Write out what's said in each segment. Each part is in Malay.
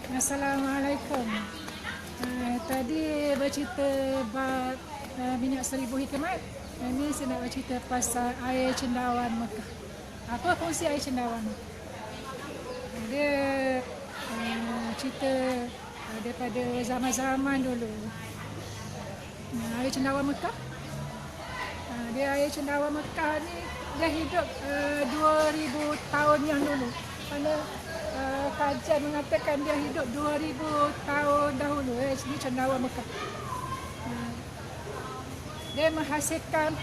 Assalamualaikum. Tadi bercerita bab minyak 1,000 hikmat. Ini saya nak bercerita pasal air cendawan Mekah. Apa fungsi air cendawan? Dia cerita daripada zaman-zaman dulu. Air cendawan Mekah. Air cendawan Mekah ni dia hidup 2000 tahun yang dulu. Mana kajian mengatakan dia hidup 2000 tahun dahulu. Ini cendawan Mekah. Dia menghasilkan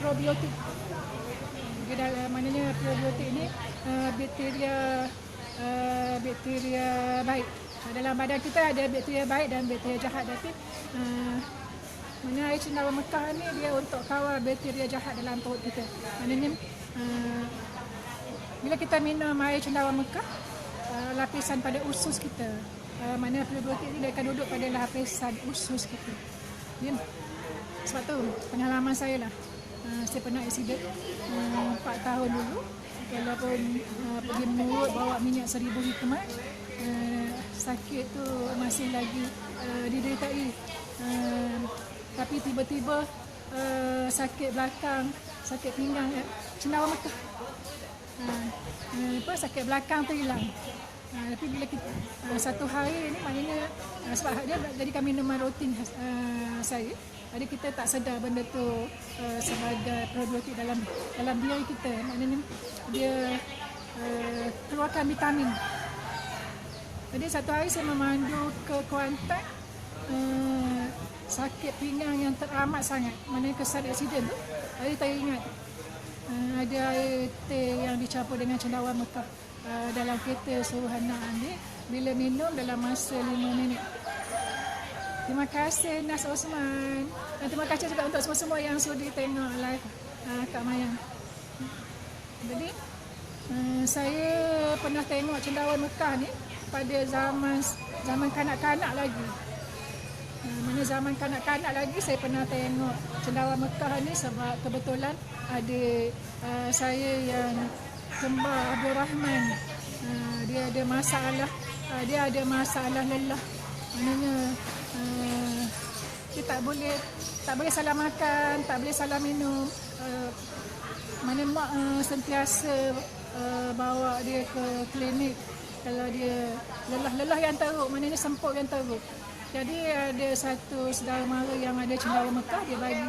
probiotik. Dia maknanya probiotik ni bakteria baik. Dalam badan kita ada bakteria baik dan bakteria jahat. Tapi mana air cendawan Mekah ni dia untuk kawal bakteria jahat dalam perut kita. Maknanya bila kita minum air cendawan Mekah, lapisan pada usus kita, mana probiotik ni dia akan duduk pada lapisan usus kita. Ya. Sebab tu pengalaman saya lah, saya pernah aksiden 4 tahun dulu. Walaupun pergi menurut bawa minyak 1000 hikmat, sakit tu masih lagi dideritai. Tapi tiba-tiba sakit belakang, sakit pinggang, cendawan Mekah. Sakit belakang tu hilang. Tapi bila kita satu hari ni maknanya sebab dia jadikan minuman rutin saya. Jadi kita tak sedar benda tu sebagai probiotik dalam diri kita. Maknanya dia keluarkan vitamin. Jadi satu hari saya memandu ke Kuantan, sakit pinggang yang teramat sangat. Maknanya kesan aksiden tu. Jadi tak ingat ada air teh yang dicampur dengan cendawan Mekah dalam kereta suruh anak ambil. Bila minum dalam masa 5 minit. Terima kasih Nas Osman. Dan terima kasih juga untuk semua-semua yang sudi tengok live Kak Mayang. Jadi saya pernah tengok cendawan Mekah ni pada zaman kanak-kanak lagi. Mana zaman kanak-kanak lagi saya pernah tengok cendawan Mekah ni sebab kebetulan adik saya yang kembar Abdul Rahman, dia ada masalah lelah. Maknanya dia tak boleh salah makan, tak boleh salah minum. Mana mak sentiasa bawa dia ke klinik kalau dia lelah yang teruk, maknanya semput yang teruk. Jadi ada satu saudara mara yang ada cendawan Mekah, dia bagi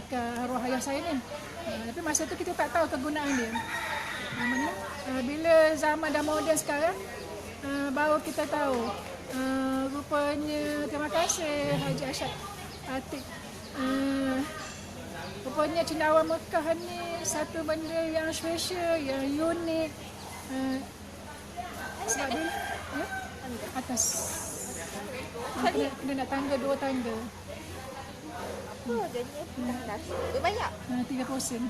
ke arwah ayah saya ni. Tapi masa tu kita tak tahu kegunaan dia. Bila zaman dah moden sekarang, baru kita tahu. Rupanya, terima kasih Haji Asyad Atik. Rupanya cendawan Mekah ni satu benda yang special, yang unik. Sebab dia atas. Kena nak tangga 2 tangga. Dia ni atas. Banyak? 30 sen.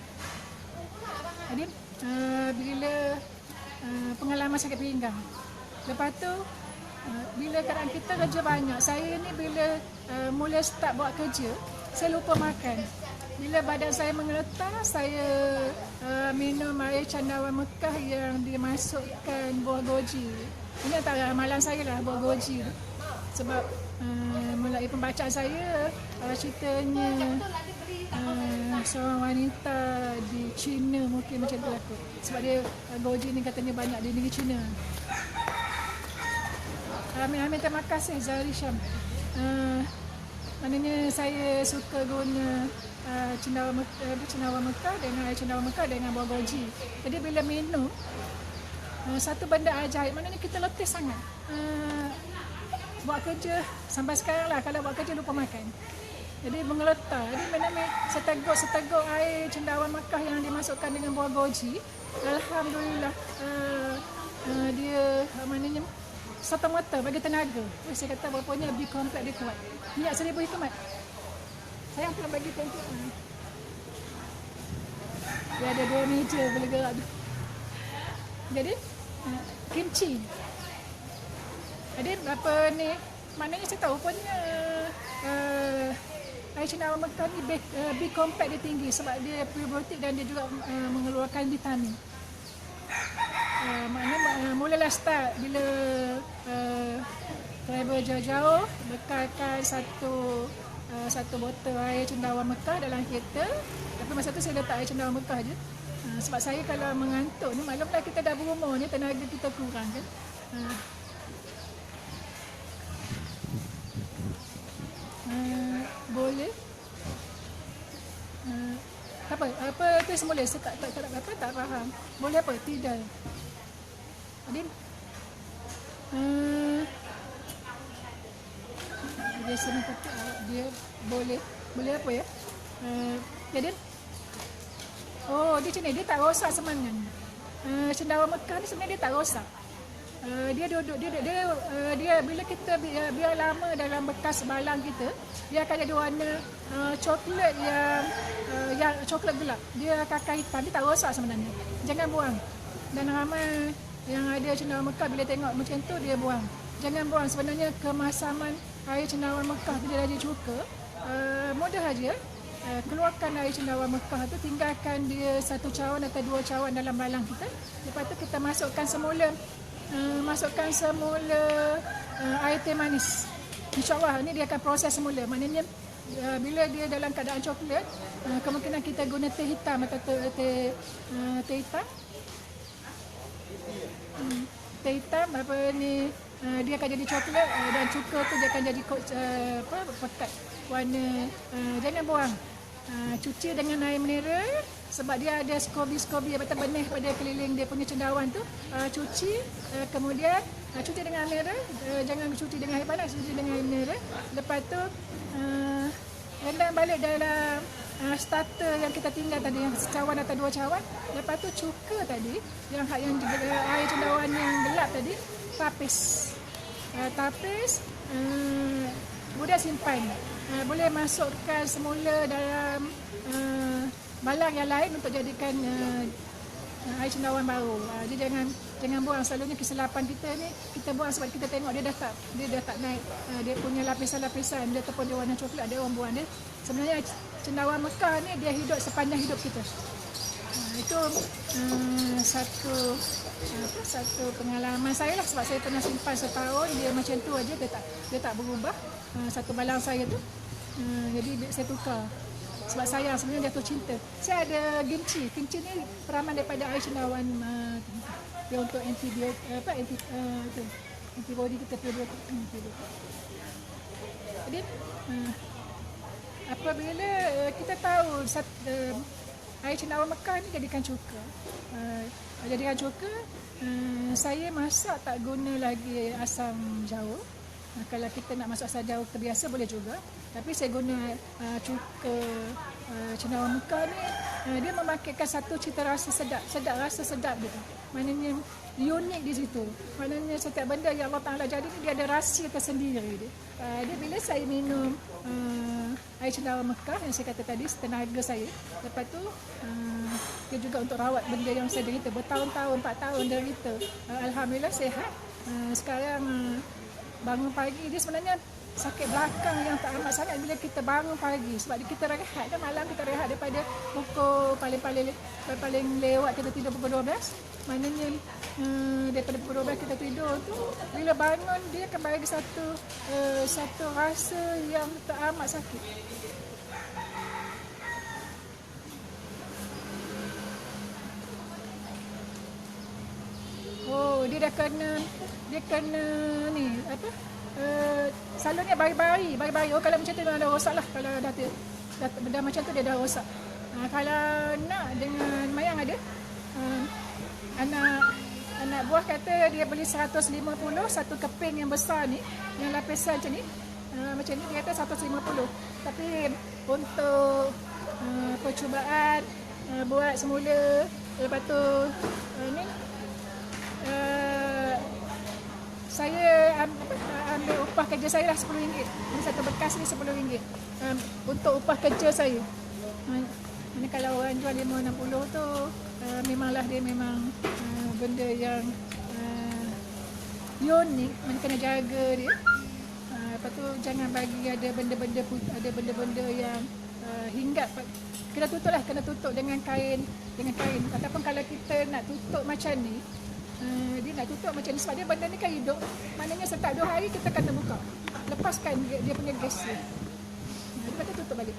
Jadi bila pengalaman sakit pinggang. Lepas tu bila kadang kita kerja banyak, saya ni bila mula start buat kerja, saya lupa makan. Bila badan saya mengeletar, saya minum air cendawan Mekah yang dimasukkan buah goji. Ini antara amalan saya lah, buah goji. Sebab mulai pembacaan saya, ceritanya seorang wanita di China mungkin macam tu aku. Sebab dia goji ni katanya banyak di negeri China. Amin, terima kasih Zahri Syam. Maknanya saya suka guna cendawan Mekah dengan air cendawan Mekah dengan buah goji. Jadi bila minum, satu benda ajaib, maknanya kita letih sangat. Buat kerja sampai sekarang lah, kalau buat kerja lupa makan. Jadi mengeletar. Jadi maknanya seteguk air cendawan Mekah yang dimasukkan dengan buah goji, alhamdulillah dia maknanya serta-merta bagi tenaga. Saya kata bapaknya lebih kompleks, dia kuat. Minyak 1000 hikmat. Saya pula bagi tunjuk. Dia ada 2 meja boleh gerak tu. Jadi kimchi. Jadi apa ni? Maknanya saya tahu rupanya air cendawan Mekah ni B kompleks dia tinggi sebab dia probiotik dan dia juga mengeluarkan vitamin. Maknanya mulalah start bila travel jauh-jauh, bekalkan satu botol air cendawan Mekah dalam kereta. Tapi masa tu saya letak air cendawan Mekah je. Sebab saya kalau mengantuk ni, maklumlah kita dah berumur ni, tenaga kita kurang kan. Boleh. Apa tu semula saya tak faham. Boleh apa? Tidak. Adin. Dia senang kata dia boleh apa ya? Jadi dia macam ni, dia tak rosak semangat. Cendawan Mekah ni sebenarnya dia tak rosak. Dia duduk dia bila kita biar lama dalam bekas balang kita, dia akan jadi warna coklat yang coklat gelap. Dia kakak hitam, dia tak rosak sebenarnya. Jangan buang. Dan ramai yang ada cendawan Mekah bila tengok macam tu dia buang. Jangan buang. Sebenarnya kemasaman air cendawan Mekah tu dia dah cuka. Mudah aja. Keluarkan air cendawan Mekah tu, tinggalkan dia 1 cawan atau 2 cawan dalam balang kita. Lepas tu kita masukkan semula air teh manis. InsyaAllah ni dia akan proses semula. Maknanya bila dia dalam keadaan coklat, kemungkinan kita guna teh hitam atau teh hitam. Teh hitam dia akan jadi coklat dan cuka tu dia akan jadi pekat warna. Jangan buang. Cuci dengan air mineral sebab dia ada skobi atau benih pada keliling dia punya cendawan tu. Cuci, kemudian cuci dengan air mineral, jangan cuci dengan air panas, cuci dengan air mineral. Lepas tu rendam balik dalam starter yang kita tinggal tadi, yang secawan atau 2 cawan. Lepas tu cuka tadi yang air cendawan yang gelap tadi, tapis, kemudian simpan. Boleh masukkan semula dalam balang yang lain untuk jadikan air cendawan baru. Dia jangan buang. Selalunya kesilapan kita ni, kita buang sebab kita tengok dia dah tak naik dia punya lapisan-lapisan, dia ataupun dia warna coklat, dia orang buang dia. Sebenarnya cendawan Mekah ni dia hidup sepanjang hidup kita. Itu satu pengalaman saya lah, sebab saya pernah simpan setahun, dia macam tu aja, dia tak berubah. Satu balang saya tu, jadi saya tukar sebab sayang, sebenarnya jatuh cinta. Saya ada kimchi ni peraman daripada air cendawan, dia untuk antibody kita probiotik. Jadi apabila kita tahu air cendawan Mekah ni jadikan cuka. Saya masak tak guna lagi asam jawa. Kalau kita nak masuk asam jawa terbiasa boleh juga. Tapi saya guna cuka cendawan Mekah ni. Dia memakaikan satu cita rasa rasa sedap gitu. Maknanya unik di situ. Maknanya setiap benda yang Allah Ta'ala jadi ni dia ada rahsia tersendiri dia. Dia bila saya minum air cendawan Mekah yang saya kata tadi, tenaga saya. Lepas tu dia juga untuk rawat benda yang saya derita bertahun-tahun, 4 tahun derita. Alhamdulillah sihat. Sekarang bangun pagi, dia sebenarnya sakit belakang yang tak amat sangat bila kita bangun pagi, sebab kita rehat kan, malam kita rehat daripada pukul paling lewat kita tidur pukul 12. Maknanya daripada pukul 12 kita tidur tu, bila bangun dia akan bagi satu rasa yang tak amat sakit. Dia kena ni apa? Selalunya bayi-bayi. Kalau macam tu dah rosak lah. Kalau dah macam tu dia dah rosak. Kalau nak dengan mayang ada. Anak buah kata dia beli 150 satu keping yang besar ni, yang lapisan macam ni. Macam ni dia kata 150. Tapi untuk percubaan buat semula, lepas tu ni saya ambil upah kerja saya lah RM10. Ini satu bekas ni RM10 untuk upah kerja saya. Ini kalau orang jual 560 tu memanglah dia memang benda yang unik. Mana kena jaga dia. Lepas tu jangan bagi ada benda-benda yang hinggap. Kena tutup dengan kain. Ataupun kalau kita nak tutup macam ni, Dia nak tutup macam ni sebab dia benda ni kan hidup. Maknanya setiap 2 hari kita kena buka. Lepaskan dia punya gas dia. Dia kata tutup balik.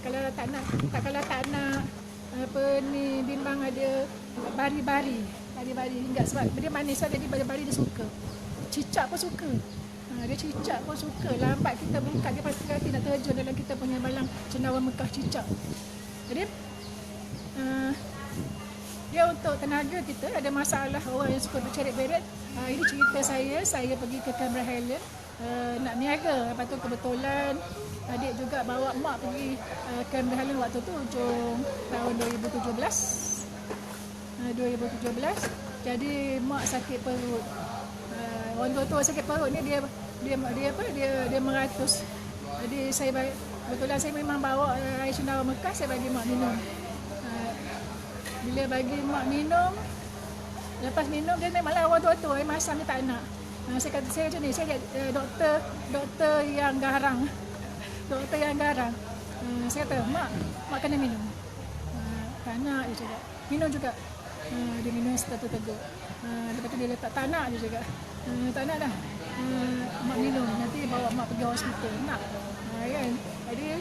Kalau tak nak apa ni, bimbang ada bari-bari hingga sebab dia manis lah, jadi bari-bari dia suka. Cicak pun suka. Dia cicak pun suka. Lambat kita buka, dia pasti nak terjun dalam kita punya balang cendawan Mekah cicak. Jadi dia untuk tenaga kita ada masalah orang yang suka bercerit beret. Ini cerita saya pergi ke Canberra Highland nak niaga. Lepas tu kebetulan adik juga bawa mak pergi Canberra Highland waktu tu hujung tahun 2017. Jadi mak sakit perut. Orang tua sakit perut ni dia meratus. Jadi kebetulan saya memang bawa air cendawan Mekah, saya bagi mak minum. Bila bagi mak minum, lepas minum dia memanglah orang tua air masam dia tak nak. Saya macam ni, saya doktor yang garang. Doktor yang garang. Saya kata, mak kena minum. Tak nak dia cakap. Minum juga. Dia minum setelah tegur. Lepas tu dia letak tak nak dia cakap. Tak nak dah. Mak minum, nanti bawa mak pergi hospital. Nak. Kan? Jadi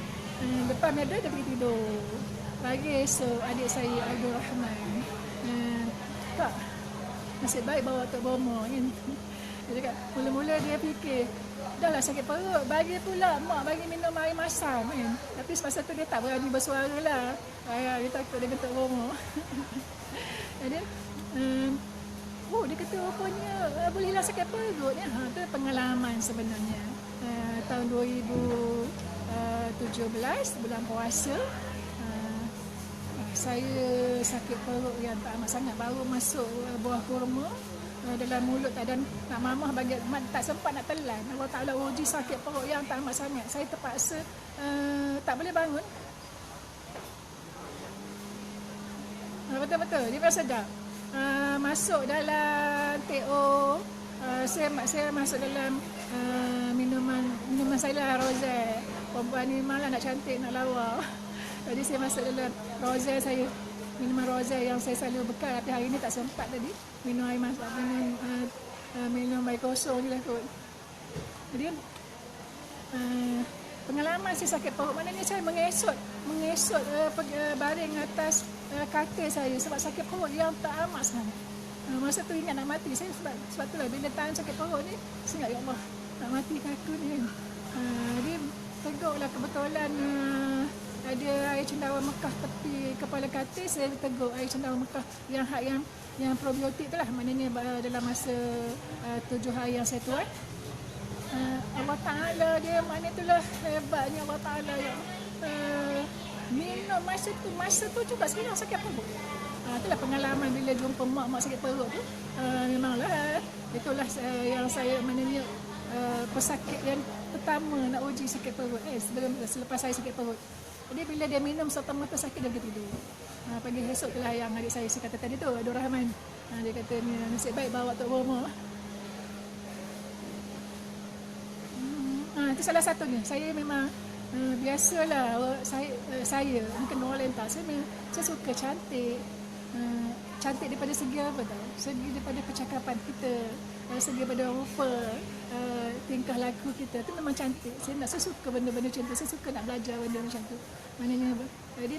lepas medan dia pergi tidur. Pagi esok adik saya Abdul Rahman, Kak, nasib baik bawa Tok Bomo kan. Dia cakap, mula-mula dia fikir, dah lah sakit perut, bagi pula mak bagi minum air masam kan. Tapi semasa tu dia tak berani bersuara lah. Dia takut dengan Tok Bomo. Jadi dia kata rupanya boleh hilang sakit perut ni. Itu pengalaman sebenarnya. Tahun 2017 bulan puasa, saya sakit perut yang tak amat sangat, baru masuk buah kurma dalam mulut dan nak mamah bagi tak sempat nak telan. Allah Ta'ala uji sakit perut yang tak amat sangat. Saya terpaksa tak boleh bangun. Betul-betul, dia memang sedap. Masuk dalam TO, saya masuk dalam minuman saya lah, Rosé. Perempuan ni malah nak cantik, nak lawa. Jadi saya masuk dalam Rosé saya, minuman Rosé yang saya selalu bekal. Tapi hari ni tak sempat tadi minum air masak, minum air kosong je lah kot. Jadi pengalaman saya sakit perut, maknanya saya mengesot baring atas katil saya sebab sakit perut yang tak amat sangat. Masa tu ingat nak mati saya sebab tu lah bila tahan sakit perut ni saya ingat, ya Allah, nak mati ke aku ni kan. Jadi tegur lah, kebetulan ada air cendawan Mekah tepi kepala katil. Saya tegur air cendawan Mekah yang probiotik tu lah, maknanya dalam masa 7 hari yang saya tuan. Allah Ta'ala dia mana itulah hebatnya Allah Ta'ala ya. Minum masa tu juga saya sakit perut. Itulah pengalaman bila jumpa mak sakit perut tu. Memanglah itulah yang saya maknanya pesakit yang pertama nak uji sakit perut selepas saya sakit perut. Jadi bila dia minum serta-merta sakit dia tidur. Pagi esok itulah yang adik saya kata tadi tu, Abdul Rahman. Dia kata ni nasib baik bawa Tok Bomo. Itu salah satunya. Saya memang biasalah saya mungkin orang lain tak. Saya suka cantik. Cantik daripada segi apa tau? Segi daripada percakapan kita, segi daripada rupa, tingkah laku kita tu memang cantik. Saya suka benda-benda macam tu. Saya suka nak belajar benda macam tu. Maknanya apa? Jadi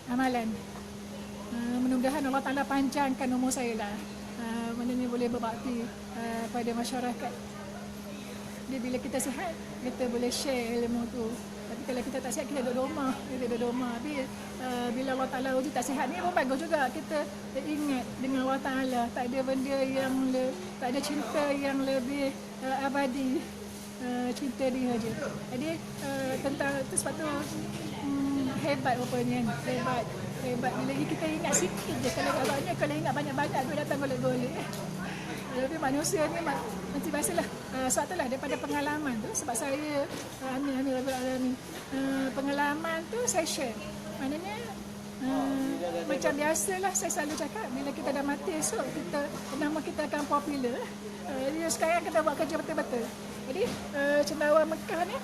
amalan. Mudah-mudahan Allah Ta'ala panjangkan umur saya lah. Maknanya boleh berbakti pada masyarakat. Jadi bila kita sihat, kita boleh share ilmu tu. Tapi kalau kita tak sihat, kita duduk rumah. Tapi bila Allah Ta'ala uji tak sihat ni pun bagus juga. Kita ingat dengan Allah Ta'ala. Tak ada benda yang tak ada cinta yang lebih abadi. Cinta dia je. Jadi tentang tu sebab tu hebat rupanya. Hebat. Bila kita ingat sikit je. Kalau ingat banyak-banyak tu datang golek-golek. Tapi manusia ni nanti biasalah. Sebab itulah daripada pengalaman tu, sebab saya Amin. Pengalaman tu saya share. Maknanya macam biasalah saya selalu cakap, bila kita dah mati esok nama kita akan popular. Jadi sekarang kita buat kerja betul-betul. Jadi cendawan Mekah ni,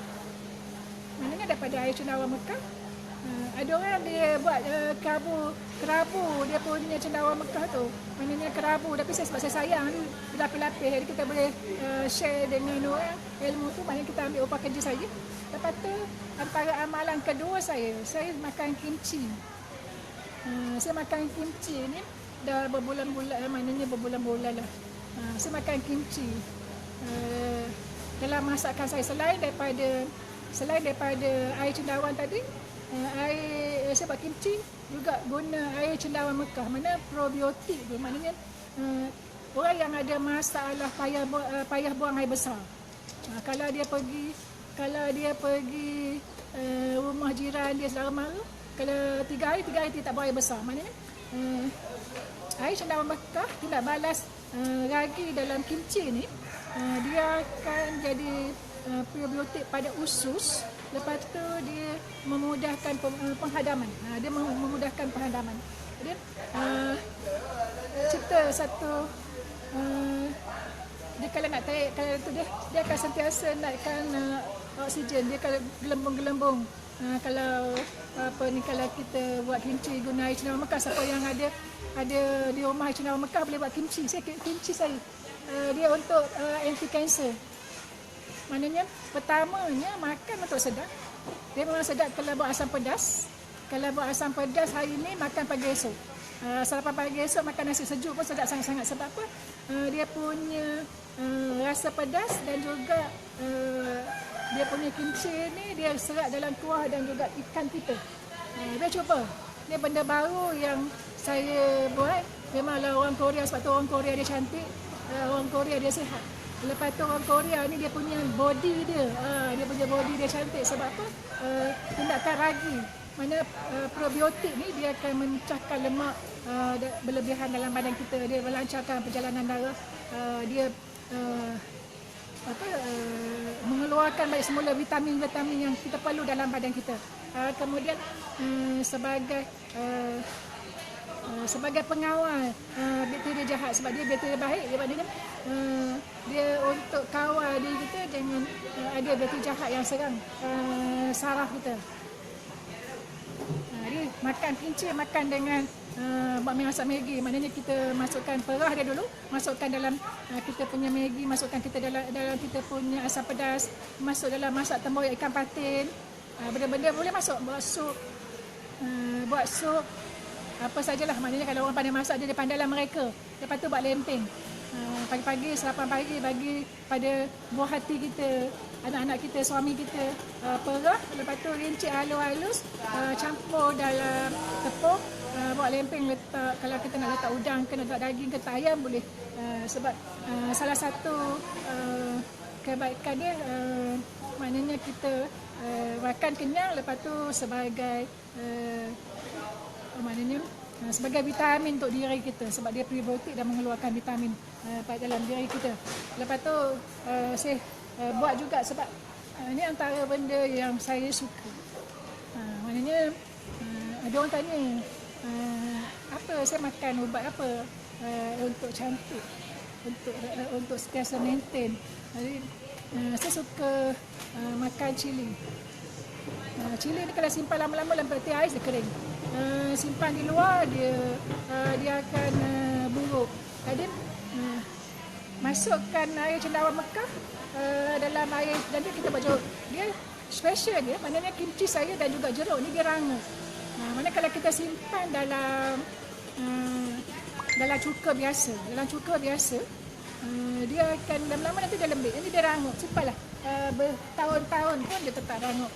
maknanya daripada air cendawan Mekah Ada orang dia buat kerabu dia punya cendawan Mekah tu. Maknanya kerabu tapi sebab saya sayang ni berlapis-lapis jadi kita boleh share dengan orang ilmu tu, maknanya kita ambil upah kerja saja. Lepas tu antara amalan kedua saya makan kimchi. Saya makan kimchi ni dah berbulan-bulan, maknanya berbulan-bulan lah. Saya makan kimchi dalam masakan saya selain daripada air cendawan tadi. Air saya buat kimchi juga guna air cendawan Mekah, mana probiotik tu, maknanya orang yang ada masalah payah buang air besar, kalau dia pergi rumah jiran dia saudara mara, kalau 3 hari dia tak buang air besar, maknanya air cendawan Mekah tindak balas ragi dalam kimchi ni, dia akan jadi probiotik pada usus. Lepas tu dia memudahkan penghadaman. Dia memudahkan penghadaman. Dia cerita satu dia kalau nak tarik, kalau tu dia akan sentiasa naikkan oksigen. Dia kalau gelembung-gelembung. Kalau kalau kita buat kimchi guna air cendawan Mekah, siapa yang ada di rumah air cendawan Mekah boleh buat kimchi. Kimchi saya dia untuk anti kanser. Maknanya pertamanya makan untuk sedap. Dia memang sedap kalau buat asam pedas. Kalau buat asam pedas hari ni makan pagi esok. Sarapan pagi esok makan nasi sejuk pun sedap sangat-sangat. Sebab apa? Dia punya rasa pedas dan juga dia punya kimchi ni dia serat dalam kuah dan juga ikan kita. Dia cuba. Ni benda baru yang saya buat. Memanglah orang Korea, sebab tu orang Korea dia cantik. Orang Korea dia sihat. Lepas tu orang Korea ni dia punya body dia cantik. Sebab apa? Tindakan ragi. Mana probiotik ni dia akan memecahkan lemak berlebihan dalam badan kita. Dia melancarkan perjalanan darah. Dia mengeluarkan balik semula vitamin-vitamin yang kita perlu dalam badan kita. Kemudian sebagai pengawal bakteria jahat, sebab dia bakteria baik, dia untuk kawal diri kita jangan ada bakteria jahat yang serang saraf kita. Dia makan kimchi, makan dengan bakmi masak Maggi, maknanya kita masukkan perah dia dulu, masukkan dalam kita punya Maggi, masukkan kita dalam kita punya asam pedas, masuk dalam masak tempoyak ikan patin, benda-benda boleh masuk, buat sup apa sajalah, maknanya kalau orang pandai masak dia pandai lah mereka. Lepas tu buat lempeng. Pagi-pagi, sarapan pagi bagi pada buah hati kita, anak-anak kita, suami kita, perah. Lepas tu rincik halus-halus, campur dalam tepung, buat lempeng, letak. Kalau kita nak letak udang ke, nak letak daging ke, letak ayam boleh. Sebab salah satu kebaikan dia, maknanya kita makan kenyang, lepas tu sebagai maknanya sebagai vitamin untuk diri kita, sebab dia probiotik dan mengeluarkan vitamin pada dalam diri kita. Lepas tu saya buat juga sebab ini antara benda yang saya suka. Maknanya ada orang tanya apa saya makan ubat apa untuk cantik, untuk sentiasa maintain. Jadi saya suka makan cili. Cili ni kalau simpan lama-lama dalam peti ais dia kering. Simpan di luar dia akan buruk. Jadi masukkan air cendawan Mekah dalam air, dan kita buat jeruk. Dia special dia, maknanya kimchi saya dan juga jeruk ni dia rangup. Mana kalau kita simpan dalam cuka biasa, dia akan lama-lama nanti dia lembik, nanti dia rangup. Simpanlah bertahun-tahun pun dia tetap rangup.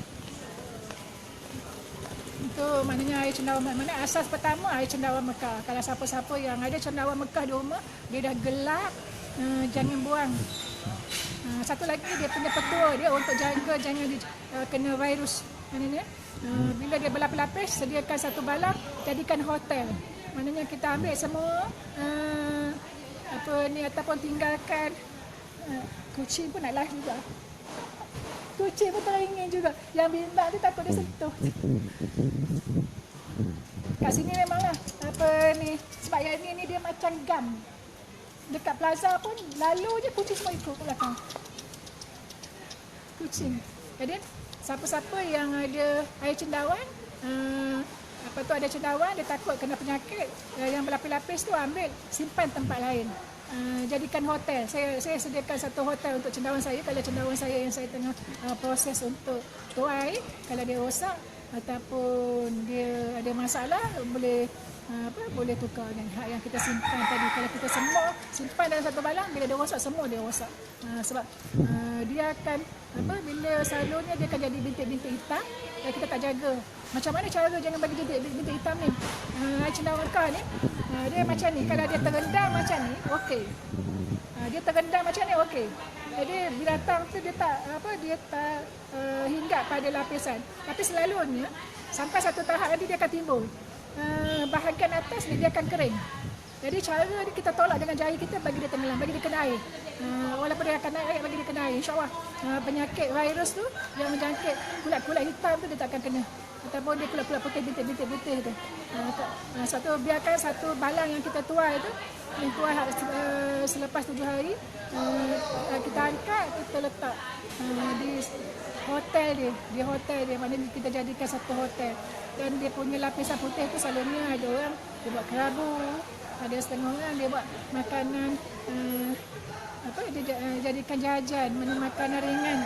Itu maknanya air cendawan, mana asas pertama air cendawan Mekah. Kalau siapa-siapa yang ada cendawan Mekah di rumah, dia dah gelap, jangan buang. Satu lagi dia punya petua dia untuk jaga jangan kena virus. Maknanya bila dia berlapis-lapis, sediakan satu balap, jadikan hotel. Maknanya kita ambil semua ataupun tinggalkan kucing pun nak lari juga. Kucing pun teringin juga. Yang bintang tu takut dia sentuh. Kat sini memanglah sebab yang ni dia macam gam. Dekat plaza pun lalu je kucing semua ikut ke belakang. Kucing. Jadi siapa-siapa yang ada air cendawan, apa tu ada cendawan, dia takut kena penyakit, yang berlapis-lapis tu ambil simpan tempat lain. Jadikan hotel. Saya sediakan satu hotel untuk cendawan saya. Kalau cendawan saya yang saya tengah proses untuk tuai, kalau dia rosak ataupun dia ada masalah, boleh tukar dengan hak yang kita simpan tadi. Kalau kita semua simpan dalam satu balang, bila dia rosak semua dia rosak. Sebab dia akan bila salurnya dia akan jadi bintik-bintik hitam dan kita tak jaga. Macam mana cara jangan bagi bintik hitam ni? Cendawan Mekah ni dia macam ni, kalau dia terendam macam ni, okey. Dia terendam macam ni, okey. Jadi binatang tu dia tak hinggap pada lapisan. Tapi selalunya sampai satu tahap nanti dia akan timbul. Bahagian atas dia akan kering. Jadi cara ni kita tolak dengan jari kita, bagi dia tenggelam, bagi dia kena air. Walaupun dia akan naik air, bagi dia kena air. InsyaAllah penyakit virus tu yang menjangkit kulat-kulat hitam tu dia tak akan kena. Ataupun dia kulat-kulat putih, bintik-bintik putih tu. Sebab tu biarkan satu balang yang kita tuai tu, yang tuai selepas 7 hari, kita angkat, kita letak di hotel dia. Di hotel dia, maknanya kita jadikan satu hotel. Dan dia punya lapisan putih tu selalunya ada orang dia buat kerabu, ada setengah orang dia buat makanan dia jadikan jajan, makanan ringan.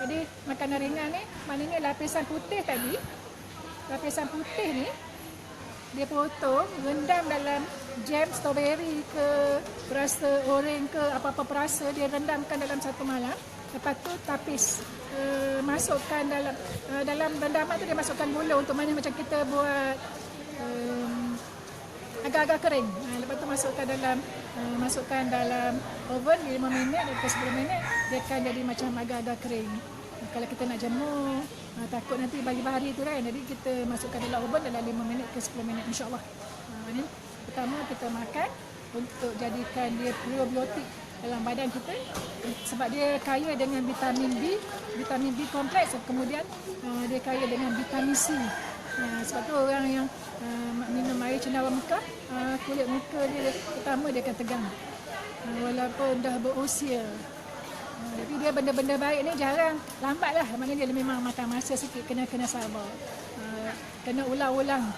Jadi makanan ringan ni maknanya lapisan putih tadi, lapisan putih ni dia potong, rendam dalam jam strawberry ke perasa oren ke apa-apa perasa, dia rendamkan dalam satu malam. Lepas tu tapis, masukkan dalam rendaman tu dia masukkan gula untuk mana macam kita buat agak-agak kering. Lepas tu masukkan dalam oven 5 minit ke 10 minit, dia akan jadi macam agak-agak kering. Kalau kita nak jemur, takut nanti bagi bahari tu kan, jadi kita masukkan dalam oven dalam 5 minit ke 10 minit, insyaAllah. Ini pertama kita makan untuk jadikan dia probiotik dalam badan kita, sebab dia kaya dengan vitamin B kompleks, kemudian dia kaya dengan vitamin C. Sebab tu orang yang minum air cendawan Mekah, kulit muka dia pertama dia akan tegang, walaupun dah berusia. Tapi dia benda-benda baik ni jarang lambat lah, maknanya dia memang makan masa sikit, kena sabar, kena ulang-ulang.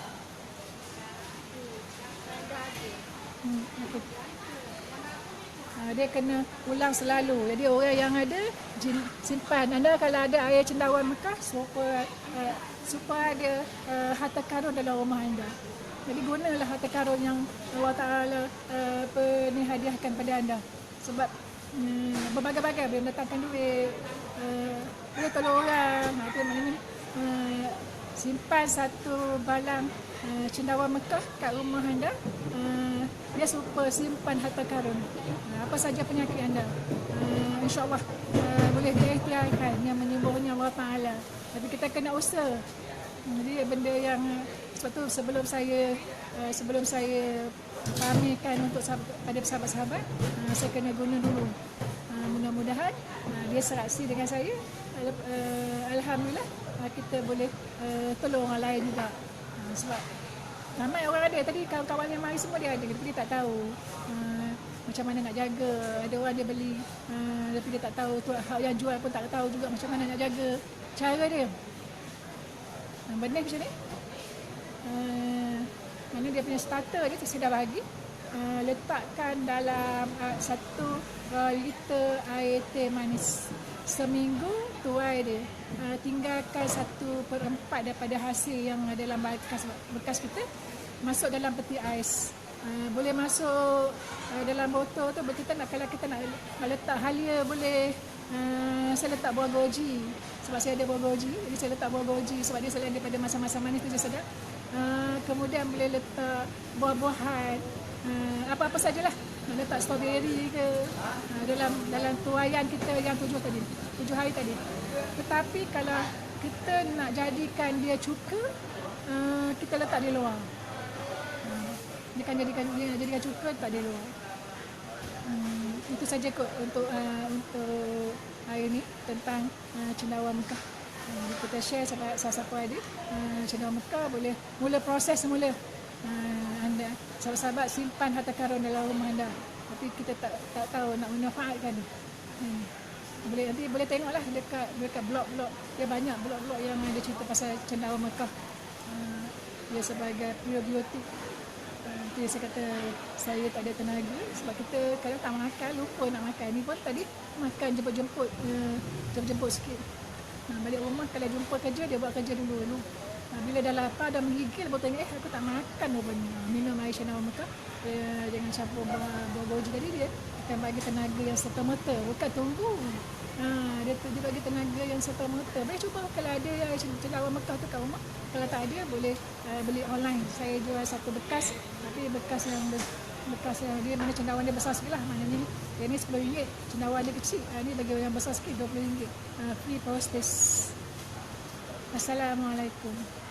Dia kena ulang selalu. Jadi orang yang ada simpan. Anda kalau ada air cendawan Mekah, supaya ada harta karun dalam rumah anda. Jadi gunalah harta karun yang Allah Ta'ala hadiahkan pada anda. Sebab berbagai-bagai boleh mendatangkan duit, boleh tolong orang. Itu maknanya simpan satu balang cendawan Mekah kat rumah anda, dia super simpan harta karun. Apa saja penyakit anda, insyaAllah boleh diikhtiarkan yang menyembuhnya Allah Ta'ala. Tapi kita kena usaha. Jadi benda yang sebab tu sebelum saya pamerkan untuk pada sahabat-sahabat, saya kena guna dulu. Mudah-mudahan dia seraksi dengan saya. Alhamdulillah kita boleh tolong orang lain juga. Sebab ramai orang ada, tadi kawan-kawan yang mari semua dia ada, tapi dia tak tahu macam mana nak jaga. Ada orang dia beli tapi dia tak tahu, yang jual pun tak tahu juga macam mana nak jaga cara dia. Benda macam ni, mana dia punya starter dia saya dah bagi. Letakkan dalam 1 liter air teh manis. Seminggu tuai dia. Tinggalkan 1/4 daripada hasil yang dalam bekas kita masuk dalam peti ais. Boleh masuk dalam botol tu. Kalau kita nak letak halia boleh. Saya letak buah goji sebab saya ada buah goji, jadi saya letak buah goji sebab dia selain daripada masa-masa manis tu dia sedap. Kemudian boleh letak buah-buahan, apa-apa sajalah. Letak strawberry ke dalam tuaian kita yang 7 hari tadi. Tetapi kalau kita nak jadikan dia cuka, kita letak di luar. Dia kan jadikan cuka, letak di luar. Itu saja kot untuk hari ni tentang cendawan Mekah. Kita share siapa-siapa ada cendawan Mekah, boleh mula proses semula. Anda sahabat-sahabat simpan harta karun dalam rumah anda, tapi kita tak tahu nak manfaatkan dia. Nanti boleh tengoklah dekat blog-blog, dia banyak blog-blog yang ada cerita pasal cendawan Mekah. Dia sebagai probiotik. Nanti saya kata saya tak ada tenaga sebab kita kadang tak makan, lupa nak makan. Ni pun tadi makan jemput sikit. Balik rumah kalau jumpa kerja, dia buat kerja dulu. Bila dah lapar, dah menggigil, baru tengok aku tak makan rupanya. Minum air Cendawar Mekah, jangan campur bau-bau tadi, dia akan bagi tenaga yang serta-merta, bukan tunggu. Dia bagi tenaga yang serta-merta. Baik cuba kalau ada air Cendawar Mekah tu kat rumah. Kalau tak ada, boleh beli online. Saya jual satu bekas, tapi bekas yang dia mana cendawan dia besar sikit lah. Maknanya dia ni RM10, cendawan dia kecil. Ni bagi yang besar sikit RM20. Free postage. Assalamualaikum.